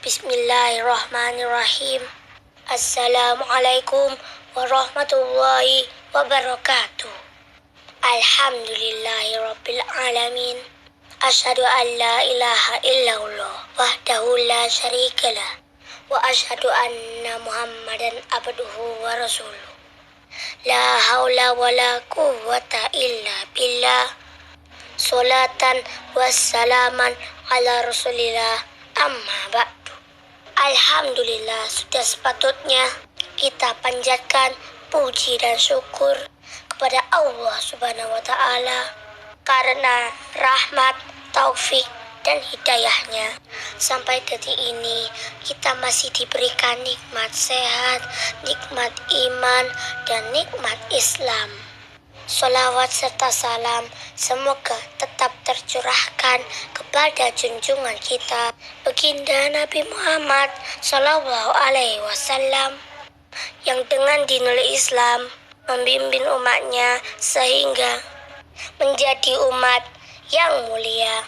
Bismillahirrahmanirrahim. Assalamualaikum warahmatullahi wabarakatuh. Alhamdulillahirabbil alamin. Asyhadu an la ilaha illallah wahdahu la syarikalah wa asyhadu anna Muhammadan abduhu wa rasuluh. La haula wala quwwata illa billah. Salatan wassalaman ala rasulillah amma ba'du. Alhamdulillah, sudah sepatutnya kita panjatkan puji dan syukur kepada Allah Subhanahu wa Ta'ala karena rahmat, taufik, dan hidayahnya sampai detik ini kita masih diberikan nikmat sehat, nikmat iman, dan nikmat Islam. Sholawat serta salam semoga tetap tercurahkan kepada junjungan kita baginda Nabi Muhammad Sallallahu Alaihi Wasallam yang dengan dinul Islam membimbing umatnya sehingga menjadi umat yang mulia.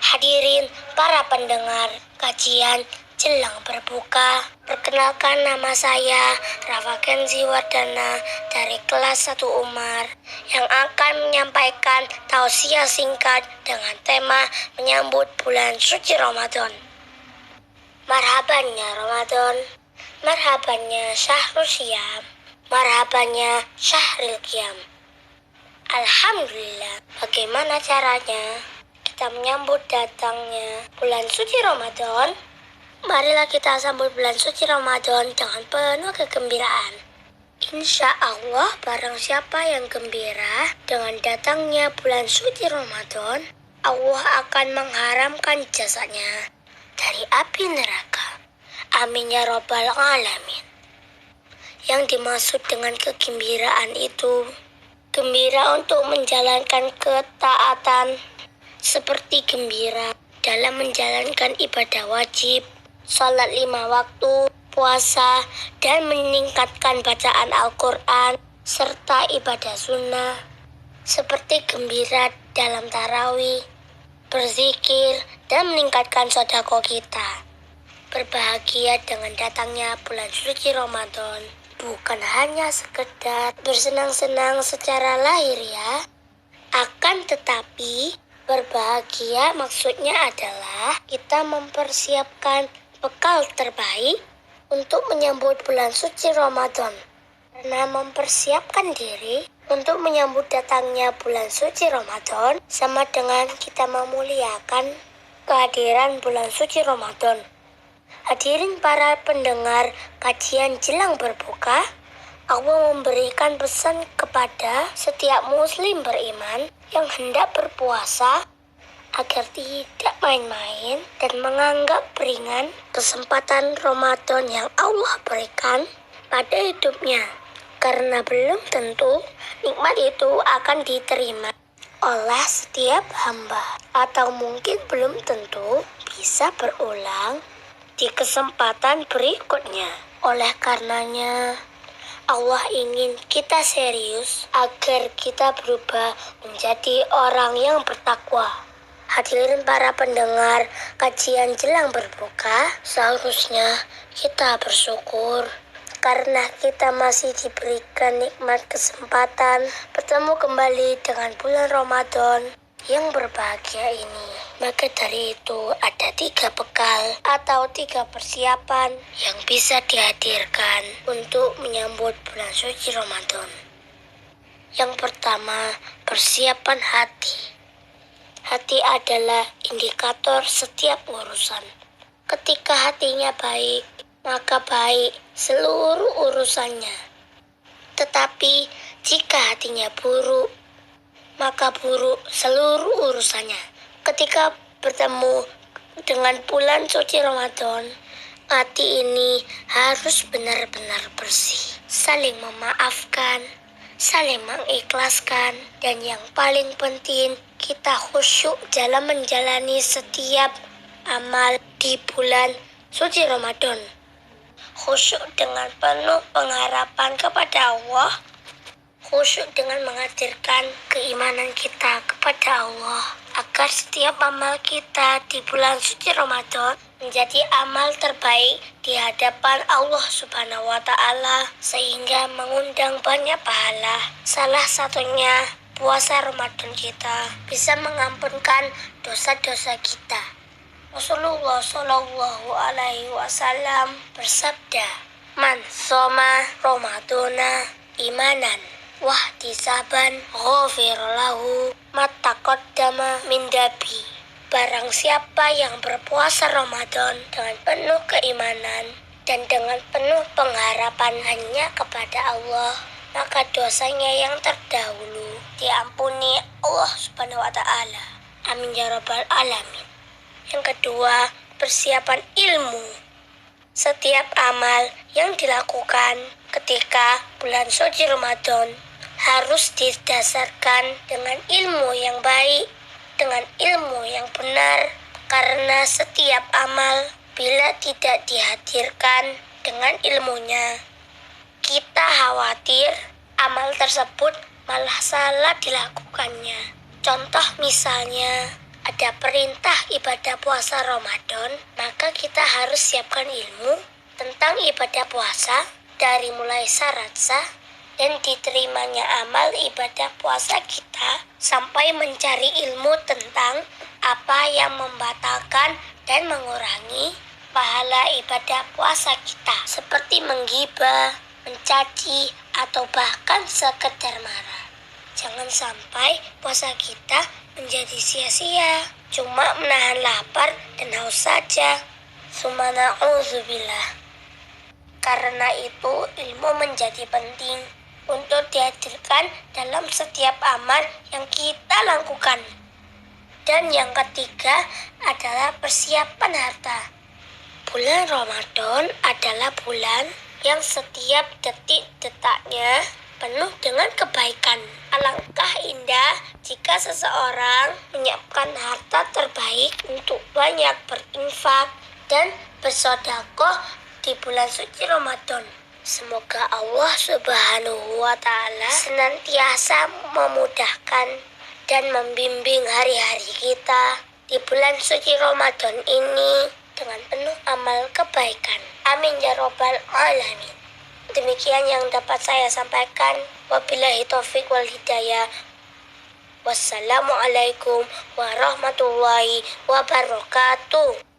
Hadirin para pendengar kajian jelang berbuka, perkenalkan nama saya Rafa Kenzi Wardana dari kelas 1 Umar yang akan menyampaikan tausiah singkat dengan tema menyambut bulan suci Ramadan. Marhabannya Ramadan, marhabannya Syahrul Syam, marhabannya Syahril Qiyam. Alhamdulillah, bagaimana caranya kita menyambut datangnya bulan suci Ramadan? Marilah kita sambut bulan suci Ramadan dengan penuh kegembiraan. Insya Allah, barang siapa yang gembira dengan datangnya bulan suci Ramadan, Allah akan mengharamkan jasanya dari api neraka. Amin ya Rabbal Alamin. Yang dimaksud dengan kegembiraan itu, gembira untuk menjalankan ketaatan, seperti gembira dalam menjalankan ibadah wajib, salat 5 waktu, puasa, dan meningkatkan bacaan Al-Quran, serta ibadah sunnah, seperti gembira dalam tarawih, berzikir, dan meningkatkan sedekah kita. Berbahagia dengan datangnya bulan suci Ramadan bukan hanya sekedar bersenang-senang secara lahiriah, akan tetapi berbahagia maksudnya adalah kita mempersiapkan bekal terbaik untuk menyambut bulan suci Ramadan. Karena mempersiapkan diri untuk menyambut datangnya bulan suci Ramadan sama dengan kita memuliakan kehadiran bulan suci Ramadan. Hadirin para pendengar kajian jelang berbuka, Allah memberikan pesan kepada setiap muslim beriman yang hendak berpuasa agar tidak main-main dan menganggap ringan kesempatan Ramadan yang Allah berikan pada hidupnya. Karena belum tentu nikmat itu akan diterima oleh setiap hamba, atau mungkin belum tentu bisa berulang di kesempatan berikutnya. Oleh karenanya, Allah ingin kita serius agar kita berubah menjadi orang yang bertakwa. Hadirin para pendengar kajian jelang berbuka, seharusnya kita bersyukur karena kita masih diberikan nikmat kesempatan bertemu kembali dengan bulan Ramadan yang berbahagia ini. Maka dari itu ada 3 bekal atau 3 persiapan yang bisa dihadirkan untuk menyambut bulan suci Ramadan. Yang pertama, persiapan hati. Hati adalah indikator setiap urusan. Ketika hatinya baik, maka baik seluruh urusannya. Tetapi jika hatinya buruk, maka buruk seluruh urusannya. Ketika bertemu dengan bulan suci Ramadan, hati ini harus benar-benar bersih, saling memaafkan, saling mengikhlaskan, dan yang paling penting kita khusyuk dalam menjalani setiap amal di bulan suci Ramadan. Khusyuk dengan penuh pengharapan kepada Allah, khusyuk dengan menghadirkan keimanan kita kepada Allah, agar setiap amal kita di bulan suci Ramadan menjadi amal terbaik di hadapan Allah Subhanahu wa Ta'ala, sehingga mengundang banyak pahala. Salah satunya puasa Ramadan kita bisa mengampunkan dosa-dosa kita. Rasulullah Shallallahu Alaihi Wasallam bersabda, "Man soma Ramadana imanan wahtisaban ghufira lahu ma taqaddama min dambi." Barang siapa yang berpuasa Ramadan dengan penuh keimanan dan dengan penuh pengharapan hanya kepada Allah, maka dosanya yang terdahulu diampuni Allah Subhanahu wa Ta'ala. Amin ya rabbal alamin. Yang kedua, persiapan ilmu. Setiap amal yang dilakukan ketika bulan suci Ramadan harus didasarkan dengan ilmu yang baik, dengan ilmu yang benar, karena setiap amal bila tidak dihadirkan dengan ilmunya, kita khawatir amal tersebut malah salah dilakukannya. Contoh misalnya, ada perintah ibadah puasa Ramadan, maka kita harus siapkan ilmu tentang ibadah puasa dari mulai syarat sah dan diterimanya amal ibadah puasa kita, sampai mencari ilmu tentang apa yang membatalkan dan mengurangi pahala ibadah puasa kita, seperti menggibah, mencaci, atau bahkan sekedar marah. Jangan sampai puasa kita menjadi sia-sia, cuma menahan lapar dan haus saja. Subhanallah. Karena itu ilmu menjadi penting untuk dihadirkan dalam setiap amal yang kita lakukan. Dan yang ketiga adalah persiapan harta. Bulan Ramadan adalah bulan yang setiap detik-detaknya penuh dengan kebaikan. Alangkah indah jika seseorang menyiapkan harta terbaik untuk banyak berinfak dan bersedekah di bulan suci Ramadan. Semoga Allah Subhanahu wa Ta'ala senantiasa memudahkan dan membimbing hari-hari kita di bulan suci Ramadan ini dengan penuh amal kebaikan. Amin ya rabbal alamin. Demikian yang dapat saya sampaikan. Wabillahi taufiq wal hidayah. Wassalamualaikum warahmatullahi wabarakatuh.